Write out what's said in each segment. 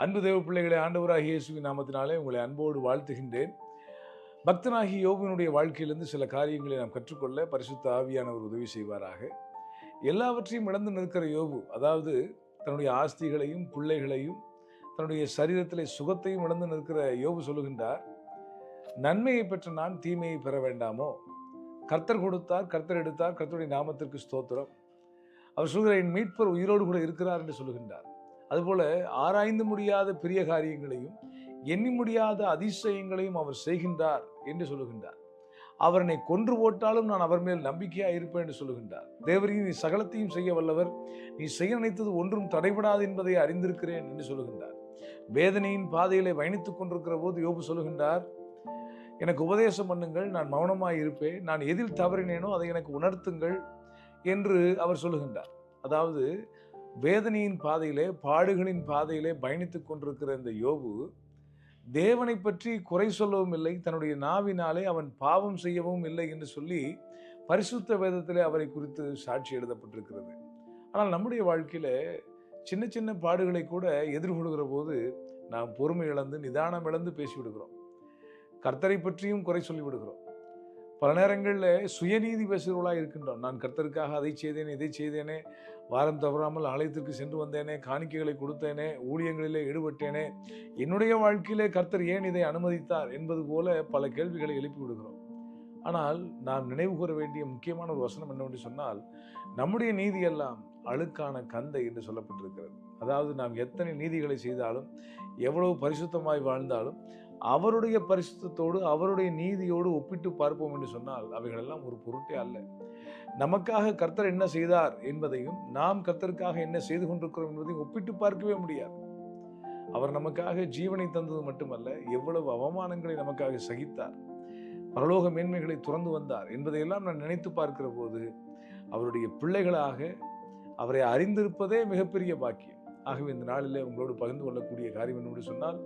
அன்பு தேவ பிள்ளைகளை ஆண்டவராகிய இயேசுவின் நாமத்தினாலே உங்களை அன்போடு வாழ்த்துகின்றேன். பக்தனாகிய யோபுவினுடைய வாழ்க்கையிலிருந்து சில காரியங்களை நாம் கற்றுக்கொள்ள பரிசுத்த ஆவியானவர் உதவி செய்வாராக. எல்லாவற்றையும் இழந்து நிற்கிற யோபு, அதாவது தன்னுடைய ஆஸ்திகளையும் பிள்ளைகளையும் தன்னுடைய சரீரத்திலே சுகத்தையும் இழந்து நிற்கிற யோபு சொல்லுகின்றார், நன்மையை பெற்ற நான் தீமையை பெற வேண்டாமோ? கர்த்தர் கொடுத்தார், கர்த்தர் எடுத்தார், கர்த்தருடைய நாமத்திற்கு ஸ்தோத்திரம். அவர் சொல்கிற என் மீட்பர் உயிரோடு கூட இருக்கிறார் என்று சொல்லுகின்றார். அதுபோல ஆராய்ந்து முடியாத பெரிய காரியங்களையும் எண்ணி முடியாத அதிசயங்களையும் அவர் செய்கின்றார் என்று சொல்லுகின்றார். அவர் என்னை கொன்று போட்டாலும் நான் அவர் மேல் நம்பிக்கையாக இருப்பேன் என்று சொல்லுகின்றார். தேவரீர், நீ சகலத்தையும் செய்ய வல்லவர், நீ செய்ய நினைத்தது ஒன்றும் தடைபடாது என்பதை அறிந்திருக்கிறேன் என்று சொல்லுகின்றார். வேதனையின் பாதையிலே பயணித்துக் கொண்டிருக்கிற போது யோபு சொல்லுகின்றார், எனக்கு உபதேசம் பண்ணுங்கள், நான் மௌனமாய் இருப்பேன், நான் எதில் தவறினேனோ அதை எனக்கு உணர்த்துங்கள் என்று அவர் சொல்லுகின்றார். அதாவது வேதனையின் பாதையிலே, பாடுகளின் பாதையிலே பயணித்துக் கொண்டிருக்கிற இந்த யோபு தேவனை பற்றி குறை சொல்லவும் இல்லை, தன்னுடைய நாவினாலே அவன் பாவம் செய்யவும் இல்லை என்று சொல்லி பரிசுத்த வேதத்திலே அவரை குறித்து சாட்சி எழுதப்பட்டிருக்கிறது. ஆனால் நம்முடைய வாழ்க்கையில சின்ன சின்ன பாடுகளை கூட எதிர்கொள்கிற போது நாம் பொறுமை இழந்து நிதானம் இழந்து பேசிவிடுகிறோம். கர்த்தரை பற்றியும் குறை சொல்லிவிடுகிறோம். பல நேரங்களில் சுயநீதி பேசுகிறவர்களாக இருக்கின்றோம். நான் கர்த்தருக்காக அதை செய்தேனே, இதை செய்தேனே, வாரம் தவறாமல் ஆலயத்திற்கு சென்று வந்தேனே, காணிக்கைகளை கொடுத்தேனே, ஊழியங்களிலே ஈடுபட்டேனே, என்னுடைய வாழ்க்கையிலே கர்த்தர் ஏன் இதை அனுமதித்தார் என்பது போல பல கேள்விகளை எழுப்பி விடுகிறோம். ஆனால் நாம் நினைவு கூற வேண்டிய முக்கியமான ஒரு வசனம் என்னவென்று சொன்னால், நம்முடைய நீதி எல்லாம் அழுக்கான கந்தை என்று சொல்லப்பட்டிருக்கிறது. அதாவது நாம் எத்தனை நீதிகளை செய்தாலும், எவ்வளவு பரிசுத்தமாய் வாழ்ந்தாலும், அவருடைய பரிசுத்தத்தோடு அவருடைய நீதியோடு ஒப்பிட்டு பார்ப்போம் என்று சொன்னால் அவைகளெல்லாம் ஒரு பொருட்டே அல்ல. நமக்காக கர்த்தர் என்ன செய்தார் என்பதையும் நாம் கர்த்தருக்காக என்ன செய்து கொண்டிருக்கிறோம் என்பதையும் ஒப்பிட்டு பார்க்கவே முடியாது. அவர் நமக்காக ஜீவனை தந்தது மட்டுமல்ல, எவ்வளவு அவமானங்களை நமக்காக சகித்தார், பரலோக மேன்மைகளை துறந்து வந்தார் என்பதையெல்லாம் நான் நினைத்து பார்க்கிற போது அவருடைய பிள்ளைகளாக அவரை அறிந்திருப்பதே மிகப்பெரிய பாக்கியம். ஆகவே இந்த நாளில் உங்களோடு பகிர்ந்து கொள்ளக்கூடிய காரியம் என்னவென்று சொன்னால்,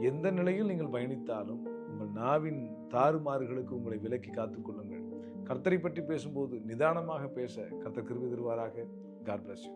எந்த நிலையில் நீங்கள் பயணித்தாலும் உங்கள் நாவின் தாறுமாறுகளுக்கு உங்களை விலக்கி காத்துக்கொள்ளுங்கள். கர்த்தரை பற்றி பேசும்போது நிதானமாக பேச கர்த்தர் கிருபை தருவாராக. God bless you.